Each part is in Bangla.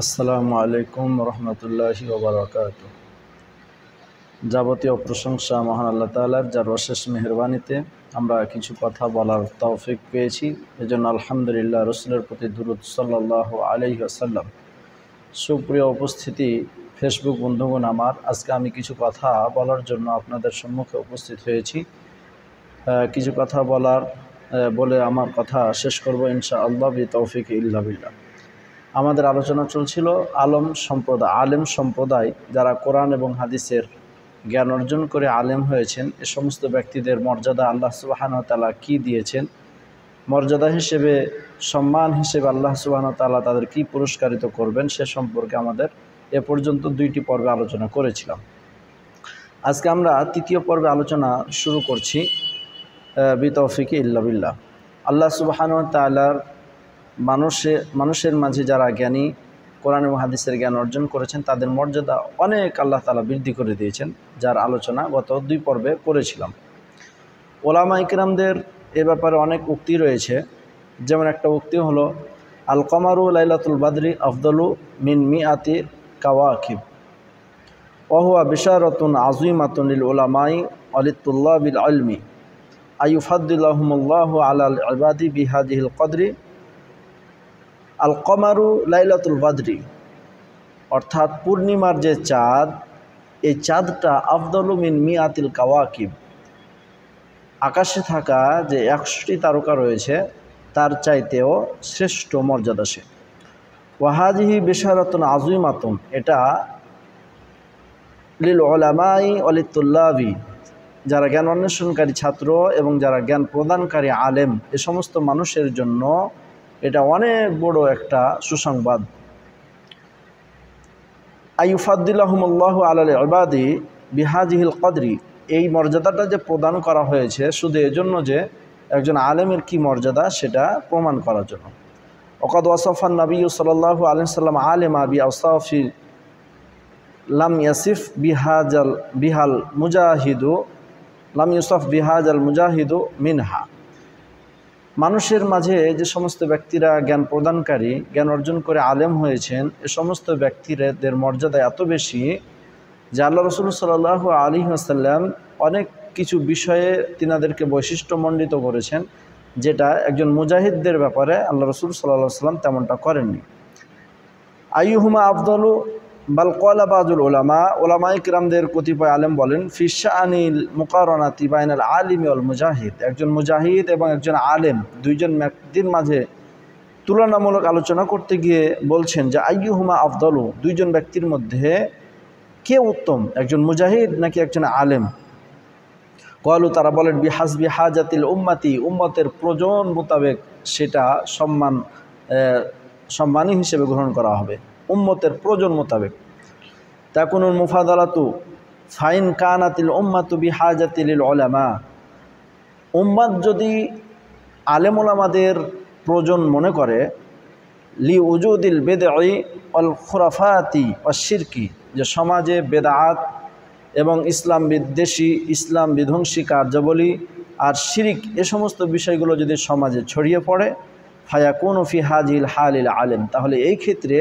আসসালামু আলাইকুম রহমতুল্লাহি ওবরাকাতুহু। যাবতীয় প্রশংসা মহান আল্লাহ তাআলার, যার অশেষ মেহেরবানিতে আমরা কিছু কথা বলার তৌফিক পেয়েছি। এজন্য আলহামদুলিল্লাহ, রসুলের প্রতি দুরূদ সাল্লাল্লাহু আলাইহি ওয়াসাল্লাম। সুপ্রিয় উপস্থিতি ফেসবুক বন্ধুগণ আমার, আজকে আমি কিছু কথা বলার জন্য আপনাদের সম্মুখে উপস্থিত হয়েছি। কিছু কথা বলে আমার কথা শেষ করব ইনশাআল্লাহ বিতৌফিক ইল্লা বিল্লাহ। আমাদের আলোচনা চলছিল আলেম সম্প্রদায় যারা কোরআন এবং হাদিসের জ্ঞান অর্জন করে আলেম হয়েছেন, এ সমস্ত ব্যক্তিদের মর্যাদা আল্লাহ সুবহানাহু ওয়া তাআলা কী দিয়েছেন, মর্যাদা হিসেবে, সম্মান হিসেবে আল্লাহ সুবহানাহু ওয়া তাআলা তাদের কী পুরস্কারিত করবেন, সে সম্পর্কে আমাদের এ পর্যন্ত 2টি পর্বে আলোচনা করেছিলাম। আজকে আমরা 3য় পর্বে আলোচনা শুরু করছি বিতৌফিক ইল্লা বিল্লাহ। আল্লাহ সুবহানাহু ওয়া তাআলার মানুষের মাঝে যারা জ্ঞানী, কোরআন এবং হাদিসের জ্ঞান অর্জন করেছেন, তাদের মর্যাদা অনেক আল্লাহ তাআলা বৃদ্ধি করে দিয়েছেন, যার আলোচনা গত 2 পর্বে করেছিলাম। ওলামা ইকরামদের এ ব্যাপারে অনেক উক্তি রয়েছে। যেমন একটা উক্তি হলো, আল কমারু লাইলাতুল বাদরি আফদলু মিন মিআতি কাওয়াকিব ওয়া হুয়া বিশারাতুন আযীমাতুন লিল উলামাই ওয়া লিতুল্লাবিল ইলমি আইয়ুফাদ্দিলুহুমুল্লাহু আলাল ইবাদি বিহাদিহিল কদরি। আল কমারু লাইলাতুল বাদরি, অর্থাৎ পূর্ণিমার যে চাঁদ, এই চাঁদটা আফদলু মিন মিআতিল কাওয়াকিব, আকাশে থাকা যে 100টি তারকা রয়েছে তার চাইতেও শ্রেষ্ঠ মর্যাদাশীল। ওয়াহাদিহি বিশারাতুন আযীমাতুন, এটা লিল উলামাই ওয়া লিতুল্লাবি, যারা জ্ঞান অন্বেষণকারী ছাত্র এবং যারা জ্ঞান প্রদানকারী আলেম, এ সমস্ত মানুষের জন্য এটা অনেক বড় একটা সুসংবাদ। আইয়ুফাদ্দিলুহুমুল্লাহু আলাল ইবাদি বিহাদিহিল কদরি, এই মর্যাদাটা যে প্রদান করা হয়েছে শুধু এজন্য যে একজন আলেমের কি মর্যাদা সেটা প্রমাণ করার জন্য। ওয়াকাদ ওয়াসাফান নবী সাল্লাল্লাহু আলাইহি ওয়াসাল্লাম আলেমা বিআওসাফি লাম ইয়াসিফ বিহাল মুজাহিদু মিনহা। মানুষের মাঝে যে সমস্ত ব্যক্তিরা জ্ঞান প্রদানকারী, জ্ঞান অর্জন করে আলেম হয়েছেন, এ সমস্ত ব্যক্তিদের মর্যাদা এত বেশি যে আল্লাহ রাসূল সাল্লাল্লাহু আলাইহি ওয়াসাল্লাম অনেক কিছু বিষয়ে তিনাদেরকে বৈশিষ্ট্যমণ্ডিত করেছেন, যেটা একজন মুজাহিদদের ব্যাপারে আল্লাহ রাসূল সাল্লাল্লাহু আলাইহি ওয়াসাল্লাম তেমনটা করেননি। আইয়ুহুমা আফদলু বাল ক্বালা বাযুল ওলামায়ে কিরামদের কতিপয় আলেম বলেন, ফি শাআনিল মুকারানাতি বাইনাল আলিমি ওয়াল মুজাহিদ, একজন মুজাহিদ এবং একজন আলেম, দুইজন ব্যক্তির মাঝে তুলনামূলক আলোচনা করতে গিয়ে বলছেন যে আইয়ুহুমা আফদলু, দুইজন ব্যক্তির মধ্যে কে উত্তম, একজন মুজাহিদ নাকি একজন আলেম? ক্বালু, তারা বলেন, বিহাসবি হাজাতিল উম্মতি, উম্মতের প্রয়োজন মোতাবেক সেটা সম্মানী হিসেবে গ্রহণ করা হবে, উম্মতের প্রয়োজন মোতাবেক। তাকুনুল মুফাদালাতু ফাইন কানাতিল উম্মাতু বিহাজাতিল উলামা, উম্মত যদি আলেম ওলামাদের প্রয়োজন মনে করে, লি উজুদিল বিদঈ ওয়াল খুরাফাতি ওয়াশ শিরকি, যে সমাজে বেদাত এবং ইসলাম বিধ্বংসী কার্যাবলী আর শিরিক, এ সমস্ত বিষয়গুলো যদি সমাজে ছড়িয়ে পড়ে, ফায়াকুনু ফি হাজিল হালিল আলেম, তাহলে এই ক্ষেত্রে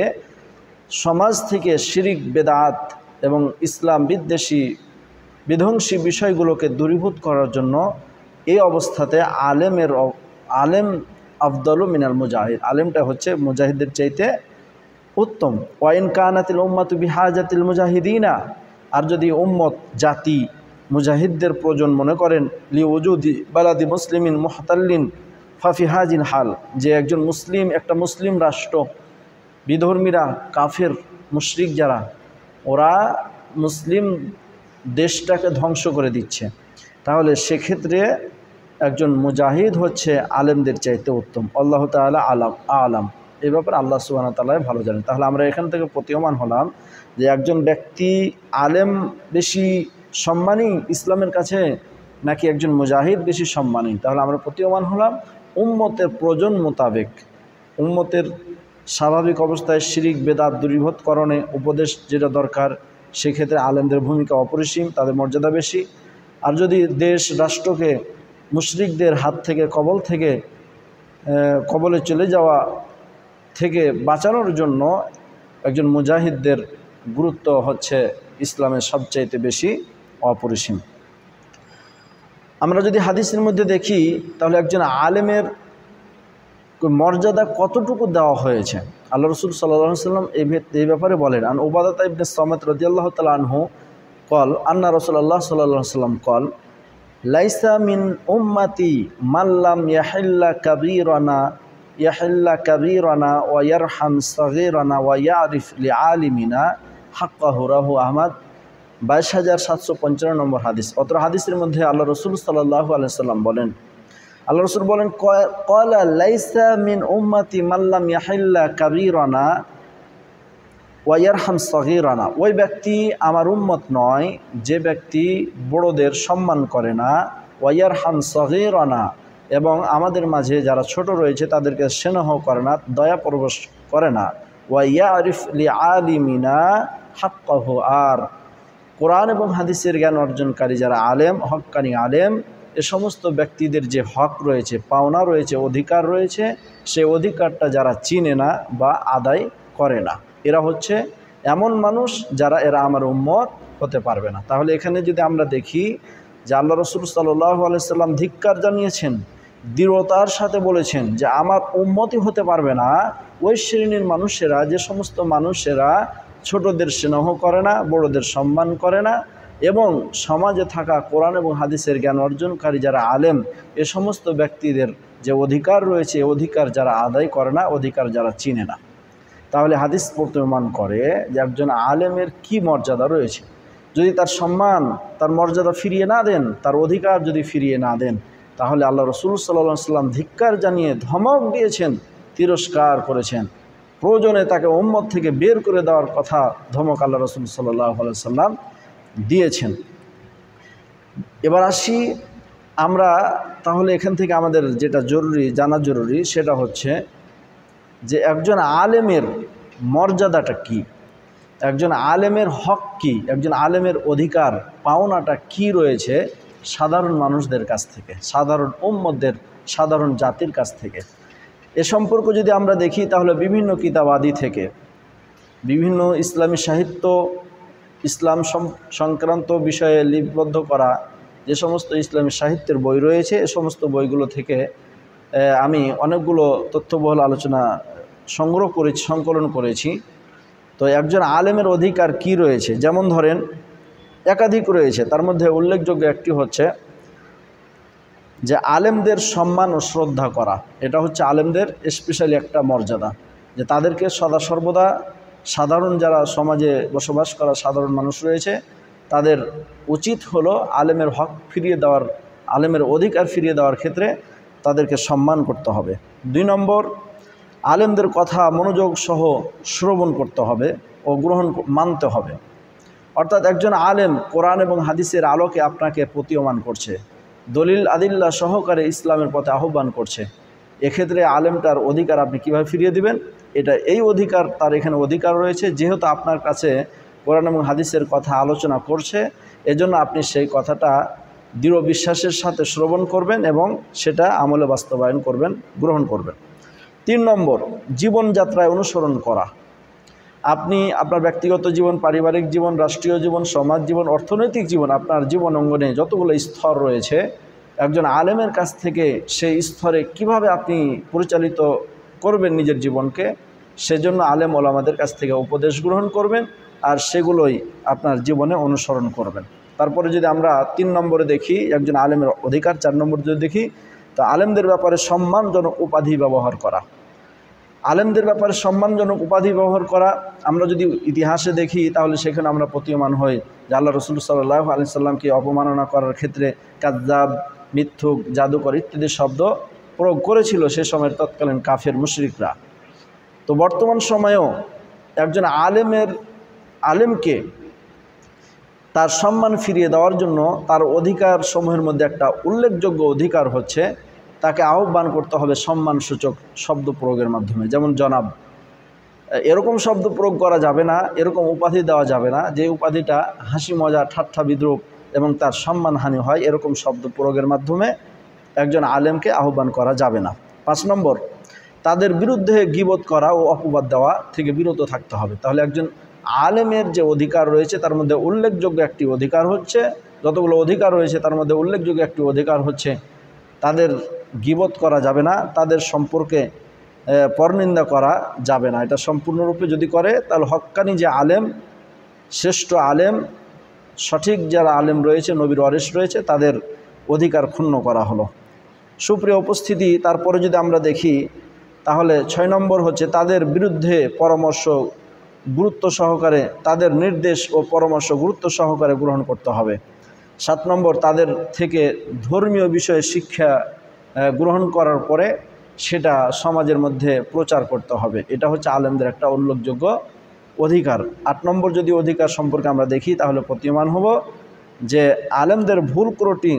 সমাজ থেকে শিরিক, বেদাত এবং ইসলাম বিধ্বংসী বিষয়গুলোকে দূরীভূত করার জন্য এই অবস্থাতে আলেম আফদলু মিনাল মুজাহিদ, আলেমটা হচ্ছে মুজাহিদের চাইতে উত্তম। ওয়াইন কানাতিল উম্মাতু বিহাজাতিল মুজাহিদিনা, আর যদি উম্মত জাতি মুজাহিদদের প্রয়োজন মনে করেন, লি উজুদি বালাদি মুসলিমিন মুহতাল্লিন ফাফি হাজিল হাল, যে একজন মুসলিম, একটা মুসলিম রাষ্ট্র, বিধর্মীরা, কাফের, মুশরিক যারা, ওরা মুসলিম দেশটাকে ধ্বংস করে দিচ্ছে, তাহলে সেক্ষেত্রে একজন মুজাহিদ হচ্ছে আলেমদের চাইতে উত্তম। আল্লাহ তাআলা আলাম, এই ব্যাপারে আল্লাহ সুবহানাহু ওয়া তাআলা ভালো জানেন। তাহলে আমরা এখান থেকে প্রতীয়মান হলাম যে একজন ব্যক্তি আলেম বেশি সম্মানী ইসলামের কাছে নাকি একজন মুজাহিদ বেশি সম্মানী। তাহলে আমরা প্রতীয়মান হলাম উম্মতের প্রয়োজন মোতাবেক, উম্মতের স্বাভাবিক অবস্থায় শিরিক বেদাত দূরীভূতকরণে উপদেশ যেটা দরকার, সেক্ষেত্রে আলেমদের ভূমিকা অপরিসীম, তাদের মর্যাদা বেশি। আর যদি দেশ রাষ্ট্রকে মুশরিকদের হাত থেকে, কবলে চলে যাওয়া থেকে বাঁচানোর জন্য একজন মুজাহিদদের গুরুত্ব হচ্ছে ইসলামের সবচাইতে বেশি অপরিসীম। আমরা যদি হাদিসের মধ্যে দেখি তাহলে একজন আলেমের মর্যাদা কতটুকু দেওয়া হয়েছে। আল্লাহ রসুল সাল্লাল্লাহু আলাইহি ওয়াসাল্লাম এই ব্যাপারে বলেন, আন উবাদাতা ইবনে সামিত রাদিয়াল্লাহু তাআলা আনহু কল আন্না রাসূলুল্লাহ সাল্লাল্লাহু আলাইহি ওয়াসাল্লাম কল লাইসা মিন উম্মতি মান লাম ইয়াহিল্লা কাবীরানা ওয়া ইয়ারহাম সাগীরানা ওয়া ইয়ারিফ লিআলিমিনা হাক্কাহু। রাহু আহমদ 22755 নম্বর হাদিস। অত্র হাদিসের মধ্যে আল্লাহ রসুল সাল্লাল্লাহু আলাইহি ওয়াসাল্লাম বলেন, আল্লাহ রসুল বলেন, ক্বালা লাইসা মিন উম্মতি মান লাম ইয়াহিল্লা কাবীরানা ওয়া ইয়ারহাম সাগীরানা। ওই ব্যক্তি আমার উম্মত নয় যে ব্যক্তি বড়দের সম্মান করে না, ওয়া ইয়ারহাম সাগীরানা, এবং আমাদের মাঝে যারা ছোট রয়েছে তাদেরকে স্নেহ করে না, দয়া পরবশ করে না, ওয়া ইয়ারিফ লিআলিমিনা হাক্কাহু, আর কোরআন এবং হাদিসের জ্ঞান অর্জনকারী যারা আলেম, হক্কানি আলেম, এ সমস্ত ব্যক্তিদের যে হক রয়েছে, পাওনা রয়েছে, অধিকার রয়েছে, সে অধিকারটা যারা চিনে না বা আদায় করে না, এরা হচ্ছে এমন মানুষ এরা আমার উম্মত হতে পারবে না। তাহলে এখানে যদি আমরা দেখি যে আল্লাহ রসুল সাল্লাল্লাহু আলাইহি ওয়াসাল্লাম ধিক্কার জানিয়েছেন, দৃঢ়তার সাথে বলেছেন যে আমার উম্মতই হতে পারবে না ওই শ্রেণীর মানুষেরা, যে সমস্ত মানুষেরা ছোটদের স্নেহ করে না, বড়দের সম্মান করে না, এবং সমাজে থাকা কোরআন এবং হাদিসের জ্ঞান অর্জনকারী যারা আলেম, এ সমস্ত ব্যক্তিদের যে অধিকার রয়েছে, অধিকার যারা আদায় করে না, অধিকার যারা চিনে না। তাহলে হাদিস প্রমাণ করে যে একজন আলেমের কি মর্যাদা রয়েছে। যদি তার সম্মান, তার মর্যাদা ফিরিয়ে না দেন, তার অধিকার যদি ফিরিয়ে না দেন, তাহলে আল্লাহ রসুল সাল্লাল্লাহু আলাইহি ওয়াসাল্লাম ধিক্কার জানিয়ে ধমক দিয়েছেন, তিরস্কার করেছেন, প্রয়োজনে তাকে উম্মত থেকে বের করে দেওয়ার কথা ধমক আল্লাহ রসুল সাল্লাল্লাহু আলাইহি ওয়াসাল্লাম দিয়েছেন। এবার আসি আমরা, তাহলে এখান থেকে আমাদের যেটা জানা জরুরি সেটা হচ্ছে যে একজন আলেমের মর্যাদাটা কি, একজন আলেমের হক কি, একজন আলেমের অধিকার পাওনাটা কি রয়েছে সাধারণ মানুষদের কাছ থেকে, সাধারণ উম্মতদের, সাধারণ জাতির কাছ থেকে। এ সম্পর্ক যদি আমরা দেখি তাহলে বিভিন্ন কিতাবাদি থেকে, বিভিন্ন ইসলামী সাহিত্য, ইসলাম সংক্রান্ত বিষয়ে লিপিবদ্ধ করা যে সমস্ত ইসলামী সাহিত্যের বই রয়েছে, এ সমস্ত বইগুলো থেকে আমি অনেকগুলো তথ্যবহুল আলোচনা সংকলন করেছি। তো একজন আলেমের অধিকার কি রয়েছে, যেমন ধরেন একাধিক রয়েছে, তার মধ্যে উল্লেখযোগ্য একটি হচ্ছে যে আলেমদের সম্মান ও শ্রদ্ধা করা। এটা হচ্ছে আলেমদের স্পেশালি একটা মর্যাদা, যে তাদেরকে সদা সর্বদা সাধারণ যারা সমাজে বসবাস করা সাধারণ মানুষ রয়েছে তাদের উচিত হলো আলেমের হক ফিরিয়ে দেওয়ার, আলেমের অধিকার ফিরিয়ে দেওয়ার ক্ষেত্রে তাদেরকে সম্মান করতে হবে। 2 নম্বর, আলেমদের কথা মনোযোগ সহ শ্রবণ করতে হবে ও মানতে হবে। অর্থাৎ একজন আলেম কোরআন এবং হাদিসের আলোকে আপনাকে প্রতীয়মান করছে, দলিল আদিল্লা সহকারে ইসলামের পথে আহ্বান করছে, এক্ষেত্রে আলেমটার অধিকার আপনি কিভাবে ফিরিয়ে দিবেন, এই অধিকার তার এখানে অধিকার রয়েছে, যেহেতু আপনার কাছে কোরআন এবং হাদিসের কথা আলোচনা করছে, এজন্য আপনি সেই কথাটা দৃঢ় বিশ্বাসের সাথে শ্রবণ করবেন এবং সেটা আমলে বাস্তবায়ন করবেন, গ্রহণ করবেন। 3 নম্বর, জীবনযাত্রায় অনুসরণ করা। আপনি আপনার ব্যক্তিগত জীবন, পারিবারিক জীবন, রাষ্ট্রীয় জীবন, সমাজ জীবন, অর্থনৈতিক জীবন, আপনার জীবন অঙ্গনে যতগুলো স্তর রয়েছে, একজন আলেমের কাছ থেকে সেই স্তরে কিভাবে আপনি পরিচালিত করবেন নিজের জীবনকে, সেজন্য আলেম ওলামাদের কাছ থেকে উপদেশ গ্রহণ করবেন আর সেগুলোই আপনার জীবনে অনুসরণ করবেন। তারপরে যদি আমরা 3 নম্বরে দেখি একজন আলেমের অধিকার, 4 নম্বর যদি দেখি তো আলেমদের ব্যাপারে সম্মানজনক উপাধি ব্যবহার করা। আলেমদের ব্যাপারে সম্মানজনক উপাধি ব্যবহার করা, আমরা যদি ইতিহাসে দেখি তাহলে সেখানে আমরা প্রতীয়মান হই যে আল্লাহ রসুল সাল্লাল্লাহু আলাইহি সাল্লামকে অপমাননা করার ক্ষেত্রে কাযযাব, মিথ্যুক, জাদুকর ইত্যাদি শব্দ প্রয়োগ করেছিল সে সময়ের তৎকালীন কাফের মুশরিকরা। তো বর্তমান সময়েও একজন আলেমকে তার সম্মান ফিরিয়ে দেওয়ার জন্য তার অধিকার সমূহের মধ্যে একটা উল্লেখযোগ্য অধিকার হচ্ছে তাকে আহ্বান করতে হবে সম্মানসূচক শব্দ প্রয়োগের মাধ্যমে। যেমন জনাব, এরকম শব্দ প্রয়োগ করা যাবে না, এরকম উপাধি দেওয়া যাবে না যে উপাধিটা হাসি মজা, ঠাট্টা বিদ্রুপ এবং তার সম্মানহানি হয়, এরকম শব্দ প্রয়োগের মাধ্যমে একজন আলেমকে আহ্বান করা যাবে না। 5 নম্বর, তাদের বিরুদ্ধে গীবত করা ও অপবাদ দেওয়া থেকে বিরত থাকতে হবে। তাহলে একজন আলেমের যে অধিকার রয়েছে তার মধ্যে উল্লেখযোগ্য একটি অধিকার হচ্ছে, যতগুলো অধিকার রয়েছে তার মধ্যে উল্লেখযোগ্য একটি অধিকার হচ্ছে তাদের গীবত করা যাবে না, তাদের সম্পর্কে পরনিন্দা করা যাবে না। এটা সম্পূর্ণরূপে যদি করে তাহলে হক্কানি যে আলেম, শ্রেষ্ঠ আলেম, সঠিক যারা আলেম রয়েছে, নবীর ওয়ারিস রয়েছে, তাদের অধিকার ক্ষুণ্ণ করা হলো। সুপ্রিয় উপস্থিতি, তারপরে যদি আমরা দেখি তাহলে 6 নম্বর হচ্ছে তাদের বিরুদ্ধে পরামর্শ গুরুত্ব সহকারে, তাদের নির্দেশ ও পরামর্শ গুরুত্ব সহকারে গ্রহণ করতে হবে। 7 নম্বর তাদের থেকে ধর্মীয় বিষয়ে শিক্ষা গ্রহণ করার পরে সেটা সমাজের মধ্যে প্রচার করতে হবে। এটা হচ্ছে আলেমদের একটা উল্লেখযোগ্য অধিকার। 8 নম্বর যদি অধিকার সম্পর্কে আমরা দেখি তাহলে প্রতীয়মান হব যে আলেমদের ভুল ত্রুটি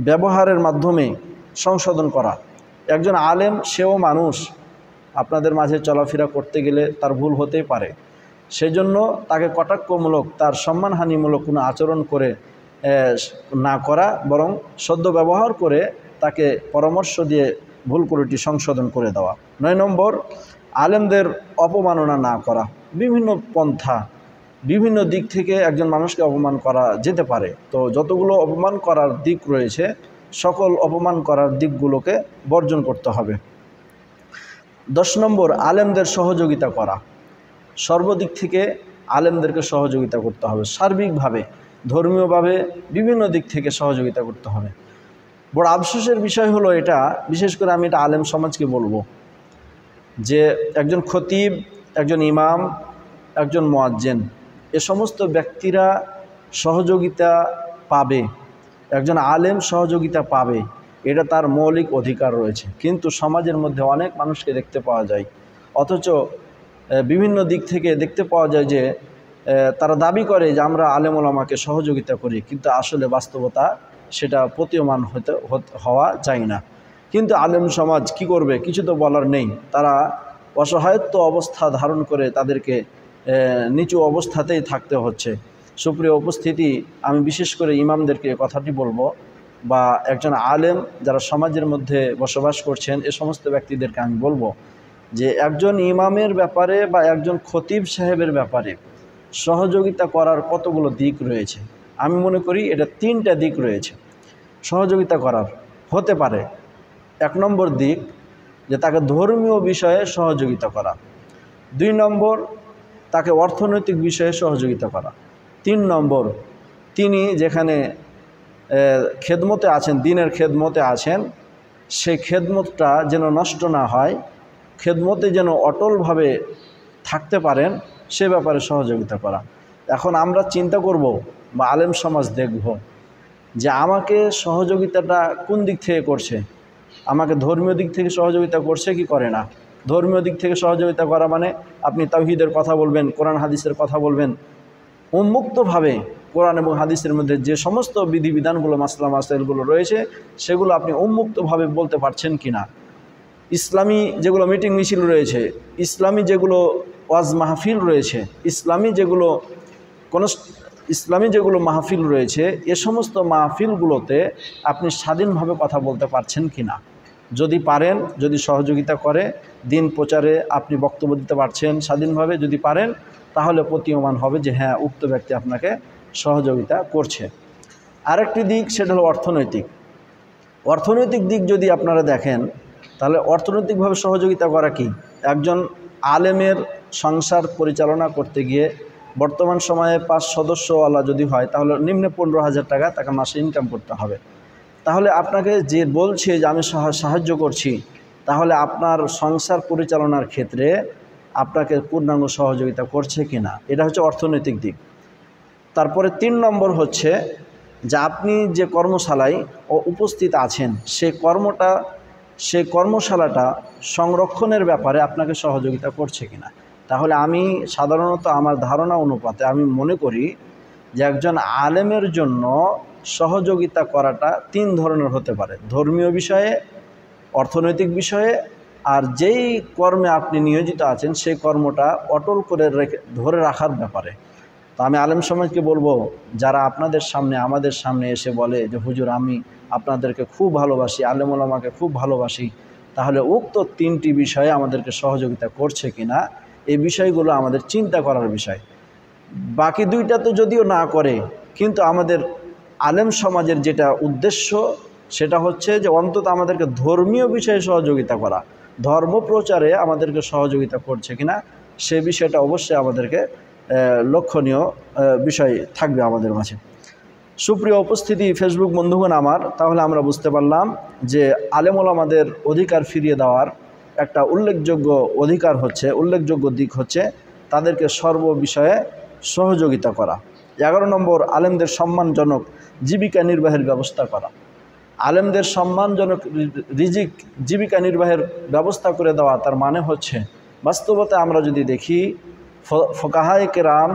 ব্যবহারের মাধ্যমে সংশোধন করা। একজন আলেম সেও মানুষ, আপনাদের মাঝে চলাফেরা করতে গেলে তার ভুল হতেই পারে, সেই জন্য তাকে কটাক্ষমূলক, তার সম্মানহানিমূলক কোনো আচরণ করে না করা, বরং সদ্য ব্যবহার করে তাকে পরামর্শ দিয়ে ভুল ত্রুটি সংশোধন করে দেওয়া। 9 নম্বর আলেমদের অপমাননা না করা। বিভিন্ন পন্থা, বিভিন্ন দিক থেকে একজন মানুষকে অপমান করা যেতে পারে, তো যতগুলো অপমান করার দিক রয়েছে সকল অপমান করার দিকগুলোকে বর্জন করতে হবে। 10 নম্বর আলেমদের সহযোগিতা করা। সর্বদিক থেকে আলেমদেরকে সহযোগিতা করতে হবে, সার্বিকভাবে, ধর্মীয়ভাবে, বিভিন্ন দিক থেকে সহযোগিতা করতে হবে। বড় আফসোসের বিষয় হলো এটা, বিশেষ করে আমি এটা আলেম সমাজকে বলবো, যে একজন খতিব, একজন ইমাম, একজন মুয়াজ্জিন, এ সমস্ত ব্যক্তিরা সহযোগিতা পাবে, একজন আলেম সহযোগিতা পাবে, এটা তার মৌলিক অধিকার রয়েছে। কিন্তু সমাজের মধ্যে অনেক মানুষকে দেখতে পাওয়া যায়, অথচ বিভিন্ন দিক থেকে দেখতে পাওয়া যায় যে তারা দাবি করে যে আমরা আলেম ওলামাকে সহযোগিতা করি, কিন্তু আসলে বাস্তবতা সেটা প্রতীয়মান হওয়া যায় না। কিন্তু আলেম সমাজ কি করবে, কিছু তো বলার নেই, তারা অসহায়ত্ব অবস্থা ধারণ করে তাদেরকে নিচু অবস্থাতেই থাকতে হচ্ছে। সুপ্রিয় উপস্থিতি, আমি বিশেষ করে ইমামদেরকে কথাটি বলবো, বা একজন আলেম যারা সমাজের মধ্যে বসবাস করছেন এ সমস্ত ব্যক্তিদেরকে আমি বলবো যে একজন ইমামের ব্যাপারে বা একজন খতিব সাহেবের ব্যাপারে সহযোগিতা করার কতগুলো দিক রয়েছে। আমি মনে করি এটা 3টা দিক রয়েছে সহযোগিতা করার। হতে পারে 1 নম্বর দিক যে তাকে ধর্মীয় বিষয়ে সহযোগিতা করা, 2 নম্বর তাকে অর্থনৈতিক বিষয়ে সহযোগিতা করা, 3 নম্বর তিনি যেখানে খেদমতে আছেন, দিনের খেদমতে আছেন, সেই খেদমতটা যেন নষ্ট না হয়, খেদমতে যেন অটলভাবে থাকতে পারেন, সে ব্যাপারে সহযোগিতা করা। এখন আমরা চিন্তা করব বা আলেম সমাজ দেখব যে আমাকে সহযোগিতাটা কোন দিক থেকে করছে, আমাকে ধর্মীয় দিক থেকে সহযোগিতা করছে কি করে না। ধর্মীয় দিক থেকে সহযোগিতা করা মানে আপনি তাওহীদের কথা বলবেন, কোরআন হাদিসের কথা বলবেন, উন্মুক্তভাবে কোরআন এবং হাদিসের মধ্যে যে সমস্ত বিধিবিধানগুলো, মাসলা মাসাইলগুলো রয়েছে সেগুলো আপনি উন্মুক্তভাবে বলতে পারছেন কি না। ইসলামী যেগুলো মিটিং মিছিল রয়েছে, ইসলামী যেগুলো ওয়াজ মাহফিল রয়েছে, ইসলামী যেগুলো মাহফিল রয়েছে, এ সমস্ত মাহফিলগুলোতে আপনি স্বাধীনভাবে কথা বলতে পারছেন কি না। যদি পারেন, যদি সহযোগিতা করে, দিন প্রচারে আপনি বক্তব্য দিতে পারছেন স্বাধীনভাবে, যদি পারেন তাহলে প্রতীয়মান হবে যে হ্যাঁ, উক্ত ব্যক্তি আপনাকে সহযোগিতা করছে। আরেকটি দিক সেটা হলো অর্থনৈতিক দিক। যদি আপনারা দেখেন তাহলে অর্থনৈতিকভাবে সহযোগিতা করা কি, একজন আলেমের সংসার পরিচালনা করতে গিয়ে বর্তমান সময়ে 5 সদস্যওয়ালা যদি হয় তাহলে নিম্নে 15,000 টাকা তাকে মাসে ইনকাম করতে হবে। তাহলে আপনাকে যে বলছে যে আমি সাহায্য করছি, তাহলে আপনার সংসার পরিচালনার ক্ষেত্রে আপনাকে পূর্ণাঙ্গ সহযোগিতা করছে কিনা, এটা হচ্ছে অর্থনৈতিক দিক। তারপরে 3 নম্বর হচ্ছে যে আপনি যে কর্মশালায় উপস্থিত আছেন সেই কর্মশালাটা সংরক্ষণের ব্যাপারে আপনাকে সহযোগিতা করছে কিনা। তাহলে আমি সাধারণত আমার ধারণা অনুপাতে আমি মনে করি যে একজন আলেমের জন্য সহযোগিতা করাটা 3 ধরনের হতে পারে, ধর্মীয় বিষয়ে, অর্থনৈতিক বিষয়ে, আর যেই কর্মে আপনি নিয়োজিত আছেন সেই কর্মটা অটল করে ধরে রাখার ব্যাপারে। তো আমি আলেম সমাজকে বলবো, যারা আপনাদের সামনে, আমাদের সামনে এসে বলে যে হুজুর আমি আপনাদেরকে খুব ভালোবাসি, আলেম ওলামাকে খুব ভালোবাসি, তাহলে উক্ত তিনটি বিষয়ে আমাদেরকে সহযোগিতা করছে কিনা এই বিষয়গুলো আমাদের চিন্তা করার বিষয়। বাকি দুইটা তো যদিও না করে, কিন্তু আমাদের আলেম সমাজের যেটা উদ্দেশ্য সেটা হচ্ছে যে অন্তত আমাদেরকে ধর্মীয় বিষয়ে সহযোগিতা করা, ধর্ম প্রচারে আমাদেরকে সহযোগিতা করছে কিনা সে বিষয়টা অবশ্যই আমাদেরকে লক্ষণীয় বিষয় থাকবে আমাদের মাঝে। সুপ্রিয় উপস্থিতি ফেসবুক বন্ধুগণ আমার, তাহলে আমরা বুঝতে পারলাম যে আলেম ওলামাদের অধিকার ফিরিয়ে দেওয়ার একটা উল্লেখযোগ্য দিক হচ্ছে তাদেরকে সর্ব বিষয়ে সহযোগিতা করা। 11 নম্বর, আলেমদের সম্মানজনক জীবিকা নির্বাহের ব্যবস্থা করা। আলেমদের সম্মানজনক জীবিকা নির্বাহের ব্যবস্থা করে দেওয়া, তার মানে হচ্ছে বাস্তবতা আমরা যদি দেখি ফোকাহায়ে কেরাম,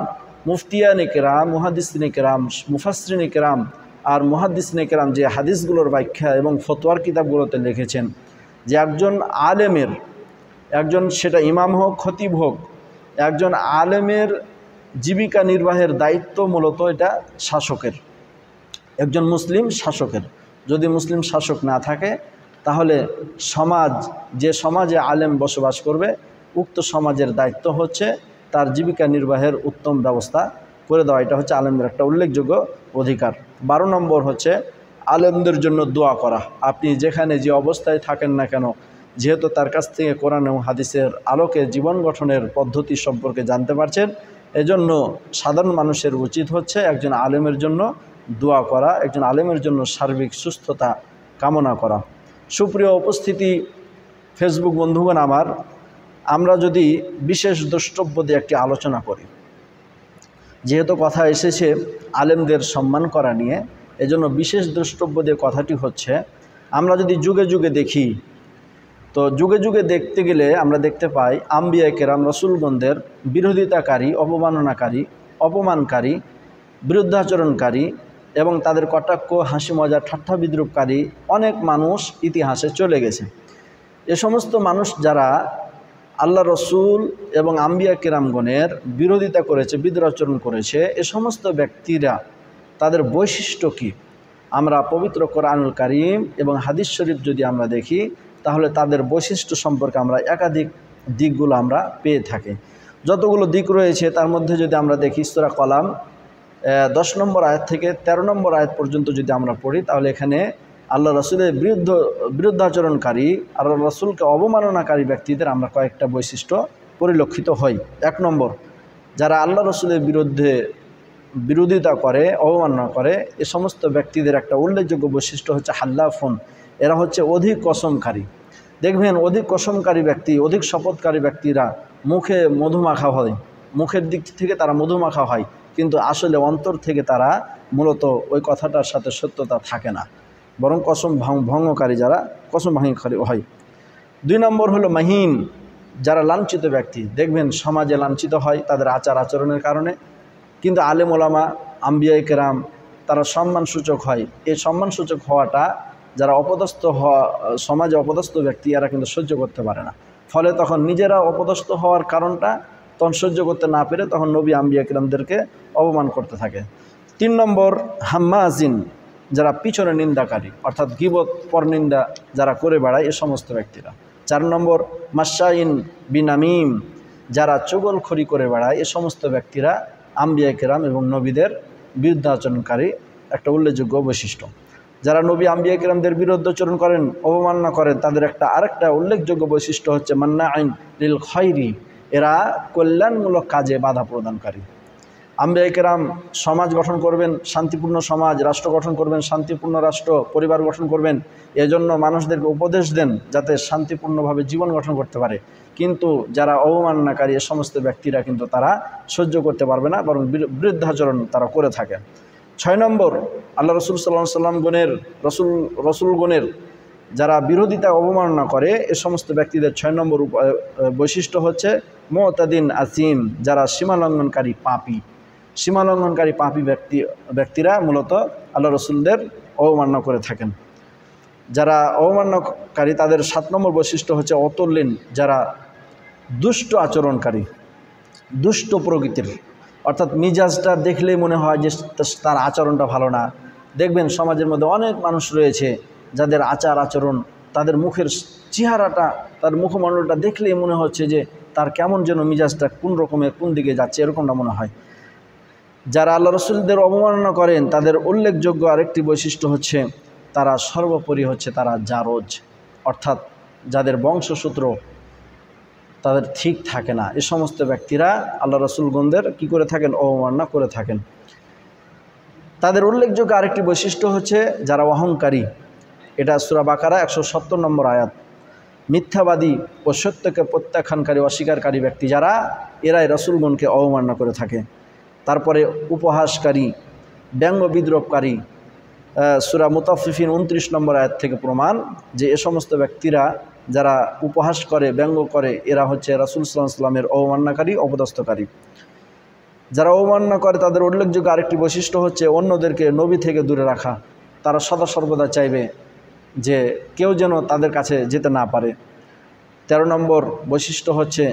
মুফতিয়ানে কেরাম, মুহাদ্দিসিনে কেরাম, মুফাসসিরিনে কেরাম আর মুহাদ্দিসিনে কেরাম যে হাদিসগুলোর ব্যাখ্যা এবং ফতোয়ার কিতাবগুলোতে লিখেছেন যে একজন আলেমের, একজন সেটা ইমাম হোক খতিব হোক, একজন আলেমের জীবিকা নির্বাহের দায়িত্ব মূলত এটা শাসকের, একজন মুসলিম শাসকের। যদি মুসলিম শাসক না থাকে তাহলে যে সমাজে আলেম বসবাস করবে উক্ত সমাজের দায়িত্ব হচ্ছে তার জীবিকা নির্বাহের উত্তম ব্যবস্থা করে দেওয়া। এটা হচ্ছে আলেমদের একটা উল্লেখযোগ্য অধিকার। 12 নম্বর হচ্ছে আলেমদের জন্য দোয়া করা। আপনি যেখানে যে অবস্থায় থাকেন না কেন, যেহেতু তার কাছ থেকে কোরআন এবং হাদিসের আলোকে জীবন গঠনের পদ্ধতি সম্পর্কে জানতে পারছেন, এজন্য সাধারণ মানুষের উচিত হচ্ছে একজন আলেমের জন্য দোয়া করা, একজন আলেমের জন্য সার্বিক সুস্থতা কামনা করা। সুপ্রিয় উপস্থিতি ফেসবুক বন্ধুগণ আমার, আমরা যদি বিশেষ দ্রষ্টব্য দিয়ে একটি আলোচনা করি, যেহেতু কথা এসেছে আলেমদের সম্মান করা নিয়ে, এজন্য বিশেষ দ্রষ্টব্য দিয়ে কথাটি হচ্ছে আমরা যদি যুগে যুগে দেখি, তো যুগে যুগে দেখতে গেলে আমরা দেখতে পাই আম্বিয়া কেরাম রসুলগণদের বিরোধিতাকারী, অপমানকারী, বিরুদ্ধাচরণকারী এবং তাদের কটাক্ষ, হাসি মজা, ঠাট্টা বিদ্রুপকারী অনেক মানুষ ইতিহাসে চলে গেছে। এ সমস্ত মানুষ যারা আল্লাহ রসুল এবং আম্বিয়া কেরামগণের বিরোধিতা করেছে, বিদ্রোহাচরণ করেছে, এ সমস্ত ব্যক্তিরা তাদের বৈশিষ্ট্য কী? আমরা পবিত্র কোরআনুল কারীম এবং হাদিস শরীফ যদি আমরা দেখি তাহলে তাদের বৈশিষ্ট্য সম্পর্কে আমরা একাধিক দিকগুলো আমরা পেয়ে থাকি। যতগুলো দিক রয়েছে তার মধ্যে যদি আমরা দেখি সূরা কলাম 10 নম্বর আয়াত থেকে 13 নম্বর আয়াত পর্যন্ত যদি আমরা পড়ি, তাহলে এখানে আল্লাহ রসুলের বিরুদ্ধাচরণকারী, আল্লাহ রসুলকে অবমাননাকারী ব্যক্তিদের আমরা কয়েকটা বৈশিষ্ট্য পরিলক্ষিত হই। 1 নম্বর, যারা আল্লাহ রসুলের বিরোধিতা করে, অবমাননা করে, এ সমস্ত ব্যক্তিদের একটা উল্লেখযোগ্য বৈশিষ্ট্য হচ্ছে হাল্লাফুন। এরা হচ্ছে অধিক কসমকারী। দেখবেন অধিক কসমকারী ব্যক্তি, অধিক শপথকারী ব্যক্তিরা মুখে মধুমাখা হয়, মুখের দিক থেকে তারা মধুমাখা হয়, কিন্তু আসলে অন্তর থেকে তারা মূলত ওই কথাটার সাথে সত্যতা থাকে না, বরং কসম ভঙ্গকারী, যারা কসম ভঙ্গকারী হয়। 2 নম্বর হলো মাহিন, যারা লাঞ্ছিত ব্যক্তি। দেখবেন সমাজে লাঞ্ছিত হয় তাদের আচার আচরণের কারণে, কিন্তু আলেম ওলামা, আম্বিয়া কেরাম তারা সম্মানসূচক হয়। এই সম্মানসূচক হওয়াটা যারা সমাজে অপদস্থ ব্যক্তি এরা কিন্তু সহ্য করতে পারে না, ফলে তখন নিজেরা অপদস্থ হওয়ার কারণটা তখন সহ্য করতে না পেরে তখন নবী আম্বিয়া কেরামদেরকে অপমান করতে থাকে। 3 নম্বর হাম্মাজিন, যারা পিছনে নিন্দাকারী, অর্থাৎ গীবত পরনিন্দা যারা করে বেড়ায় এ সমস্ত ব্যক্তিরা। 4 নম্বর মাশাইন বিনামিম, যারা চগলখড়ি করে বেড়ায় এ সমস্ত ব্যক্তিরা আম্বিয়া কেরাম এবং নবীদের বিরুদ্ধাচরণকারী একটা উল্লেখযোগ্য বৈশিষ্ট্য। যারা নবী আম্বিয়া কেরামদের বিরুদ্ধাচরণ করেন, অবমাননা করেন, তাদের আরেকটা উল্লেখযোগ্য বৈশিষ্ট্য হচ্ছে মান্নাইন লিল খায়রি, এরা কল্যাণমূলক কাজে বাধা প্রদানকারী। আম্বিয়া কেরাম সমাজ গঠন করবেন, শান্তিপূর্ণ সমাজ, রাষ্ট্র গঠন করবেন, শান্তিপূর্ণ রাষ্ট্র, পরিবার গঠন করবেন, এজন্য মানুষদেরকে উপদেশ দেন যাতে শান্তিপূর্ণভাবে জীবন গঠন করতে পারে। কিন্তু যারা অবমাননাকারী এ সমস্ত ব্যক্তিরা কিন্তু তারা সহ্য করতে পারবে না, বরং বিরুদ্ধাচরণ তারা করে থাকে। 6 নম্বর আল্লাহ রসুল সাল্লাল্লাহু আলাইহি রসুলগণের যারা বিরোধিতা অবমাননা করে এ সমস্ত ব্যক্তিদের 6 নম্বর বৈশিষ্ট্য হচ্ছে মুতাদিন আসিম, যারা সীমালঙ্ঘনকারী পাপী। সীমালঙ্ঘনকারী পাপী ব্যক্তিরা মূলত আল্লাহ রসুলদের অবমাননা করে থাকেন। যারা অবমাননাকারী তাদের 7 নম্বর বৈশিষ্ট্য হচ্ছে অতল্লিন, যারা দুষ্ট আচরণকারী, দুষ্ট প্রকৃতির, অর্থাৎ মিজাজটা দেখলেই মনে হয় যে তার আচরণটা ভালো না। দেখবেন সমাজের মধ্যে অনেক মানুষ রয়েছে যাদের আচার আচরণ তাদের মুখের চেহারাটা, তার মুখমণ্ডলটা দেখলেই মনে হচ্ছে যে তার কেমন যেন মিজাজটা কোন রকমের, কোন দিকে যাচ্ছে, এরকমটা মনে হয়। যারা আল্লাহ রসুলদের অবমাননা করেন তাদের উল্লেখযোগ্য আরেকটি বৈশিষ্ট্য হচ্ছে তারা সর্বোপরি হচ্ছে তারা জারজ, অর্থাৎ যাদের বংশসূত্র তাদের ঠিক থাকে না, এ সমস্ত ব্যক্তিরা আল্লাহ রসুলগণদের কি করে থাকেন? অবমাননা করে থাকেন। তাদের উল্লেখযোগ্য আরেকটি বৈশিষ্ট্য হচ্ছে যারা অহংকারী। এটা সূরা বাকারা 170 নম্বর আয়াত। মিথ্যাবাদী ও সত্যকে প্রত্যাখ্যানকারী, অস্বীকারী ব্যক্তি যারা, এরাই রসুলগণকে অবমাননা করে থাকে। তারপরে উপহাসকারী, ব্যঙ্গ বিদ্রোপকারী, সূরা মুতাফফিফিন 29 নম্বর আয়াত থেকে প্রমাণ যে এ সমস্ত ব্যক্তিরা যারা উপহাস করে, ব্যঙ্গ করে, এরা হচ্ছে রাসূল সাল্লাল্লাহু আলাইহি ওয়াসাল্লামের অবমাননাকারী, অপদস্থকারী। যারা অবমাননা করে তাদের উল্লেখযোগ্য আরেকটি বৈশিষ্ট্য হচ্ছে অন্যদেরকে নবী থেকে দূরে রাখা। তারা সদা সর্বদা চাইবে যে কেউ যেন তাদের কাছে যেতে না পারে। 13 নম্বর বৈশিষ্ট্য হচ্ছে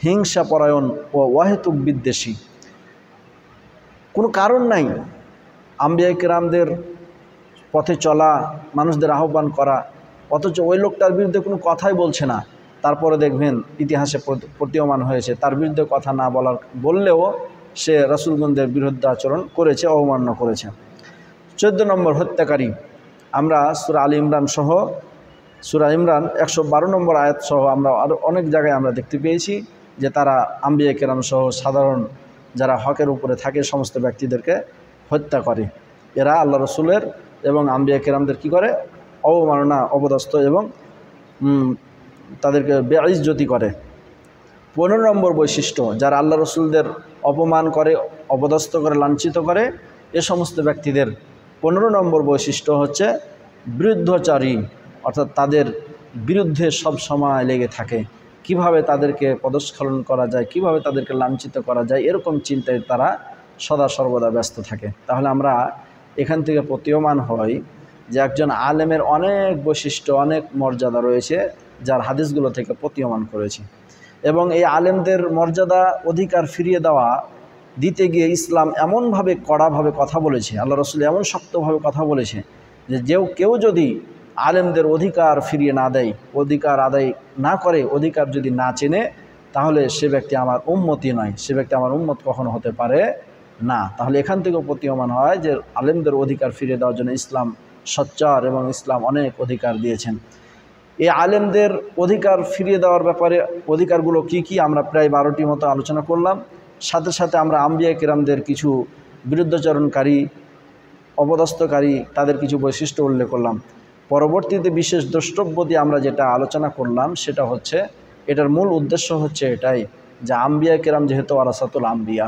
হিংসাপরায়ণ ও অহেতুক বিদ্বেষী। কোনো কারণ নাই আম্বিয়া কিরামদের পথে চলা, মানুষদের আহ্বান করা, অথচ ওই লোকটার বিরুদ্ধে কোনো কথাই বলছে না, তারপরে দেখবেন ইতিহাসে প্রতীয়মান হয়েছে তার বিরুদ্ধে কথা না বললেও সে রাসূলগণদের বিরুদ্ধে আচরণ করেছে, অবমাননা করেছে। 14 নম্বর হত্যাকারী। আমরা সূরা আলী ইমরান সহ, সূরা ইমরান 112 নম্বর আয়াত সহ আমরা আরও অনেক জায়গায় আমরা দেখতে পেয়েছি যে তারা আম্বিয়া কেরাম সহ সাধারণ যারা হকের উপরে থাকে সমস্ত ব্যক্তিদেরকে হত্যা করে। এরা আল্লাহ রসুলের এবং আম্বিয়া কেরামদের কি করে? অবমাননা, অপদস্থ এবং তাদেরকে বেইজ্জতি করে। 15 নম্বর বৈশিষ্ট্য যারা আল্লাহ রসুলদের অপমান করে, অপদস্থ করে, লাঞ্ছিত করে, এ সমস্ত ব্যক্তিদের 15 নম্বর বৈশিষ্ট্য হচ্ছে বিরুদ্ধচারী, অর্থাৎ তাদের বিরুদ্ধে সব সময় লেগে থাকে, কিভাবে তাদেরকে পদস্খলন করা যায়, কিভাবে তাদেরকে লাঞ্ছিত করা যায়, এরকম চিন্তায় তারা সদা সর্বদা ব্যস্ত থাকে। তাহলে আমরা এখান থেকে প্রতীয়মান হই যে একজন আলেমের অনেক বৈশিষ্ট্য, অনেক মর্যাদা রয়েছে যার হাদিসগুলো থেকে প্রতীয়মান করেছি। এবং এই আলেমদের মর্যাদা, অধিকার ফিরিয়ে দিতে গিয়ে ইসলাম এমনভাবে কড়াভাবে কথা বলেছে, আল্লাহ রসুল এমন শক্তভাবে কথা বলেছে যে কেউ যদি আলেমদের অধিকার ফিরিয়ে না দেয়, অধিকার আদায় না করে, অধিকার যদি না চেনে, তাহলে সে ব্যক্তি আমার উম্মতই নয়, সে ব্যক্তি আমার উম্মত কখনো হতে পারে না। তাহলে এখান থেকেও প্রতীয়মান হয় যে আলেমদের অধিকার ফিরিয়ে দেওয়ার জন্য ইসলাম সোচ্চার এবং ইসলাম অনেক অধিকার দিয়েছেন। এই আলেমদের অধিকার ফিরিয়ে দেওয়ার ব্যাপারে অধিকারগুলো কি কি আমরা প্রায় 12টি মতো আলোচনা করলাম। সাথে সাথে আমরা আম্বিয়া কিরামদের কিছু বিরুদ্ধাচরণকারী, অপদস্থকারী, তাদের কিছু বৈশিষ্ট্য উল্লেখ করলাম। পরবর্তীতে বিশেষ দ্রষ্টব্য দিয়ে আমরা যেটা আলোচনা করলাম সেটা হচ্ছে, এটার মূল উদ্দেশ্য হচ্ছে এটাই যে আম্বিয়া কিরাম যেহেতু ওয়ারাসাতুল আম্বিয়া,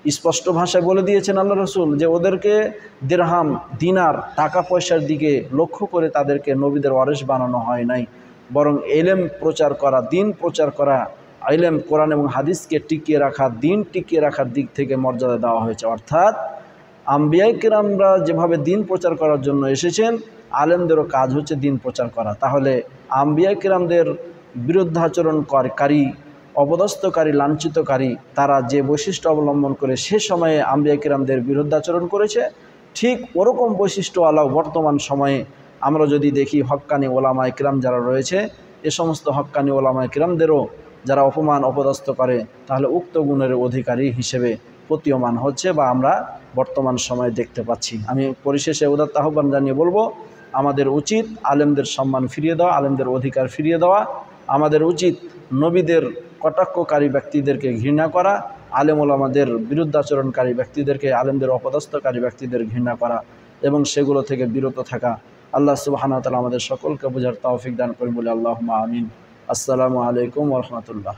স্পষ্ট ভাষায় বলে দিয়েছেন আল্লাহ রসুল যে ওদেরকে দিরহাম, দিনার, টাকা পয়সার দিকে লক্ষ্য করে তাদেরকে নবীদের ওয়ারিস বানানো হয় নাই, বরং ইলম প্রচার করা, দিন প্রচার করা, ইলম, কোরআন এবং হাদিসকে টিকিয়ে রাখা, দিন টিকিয়ে রাখার দিক থেকে মর্যাদা দেওয়া হয়েছে। অর্থাৎ আম্বিয়া কিরামরা যেভাবে দিন প্রচার করার জন্য এসেছেন, আলেমদেরও কাজ হচ্ছে দিন প্রচার করা। তাহলে আম্বিয়া কিরামদের বিরুদ্ধাচরণকারী, অপদস্থকারী, লাঞ্ছিতকারী তারা যে বৈশিষ্ট্য অবলম্বন করে সে সময়ে আম্বিয়া কিরামদের বিরুদ্ধাচরণ করেছে, ঠিক ওরকম বৈশিষ্ট্যওয়ালা বর্তমান সময়ে আমরা যদি দেখি হক্কানি ওলামা ইকরাম যারা রয়েছে, এ সমস্ত হক্কানি ওলামা ইকরামদেরও যারা অপমান, অপদস্থ করে, তাহলে উক্ত গুণের অধিকারী হিসেবে প্রতীয়মান হচ্ছে বা আমরা বর্তমান সময়ে দেখতে পাচ্ছি। আমি পরিশেষে উদাত্ত আহ্বান জানিয়ে বলবো, আমাদের উচিত আলেমদের সম্মান ফিরিয়ে দেওয়া, আলেমদের অধিকার ফিরিয়ে দেওয়া। আমাদের উচিত নবীদের কটাক্ষকারী ব্যক্তিদেরকে ঘৃণা করা, আলেম ওলামাদের বিরুদ্ধাচরণকারী ব্যক্তিদেরকে, আলেমদের অপদস্থকারী ব্যক্তিদের ঘৃণা করা এবং সেগুলো থেকে বিরত থাকা। আল্লাহ সুবহানাহু ওয়া তাআলা আমাদের সকলকে বোঝার তৌফিক দান করেন বলে আল্লাহুম্মা আমিন। আসসালামু আলাইকুম ওয়া রাহমাতুল্লাহ।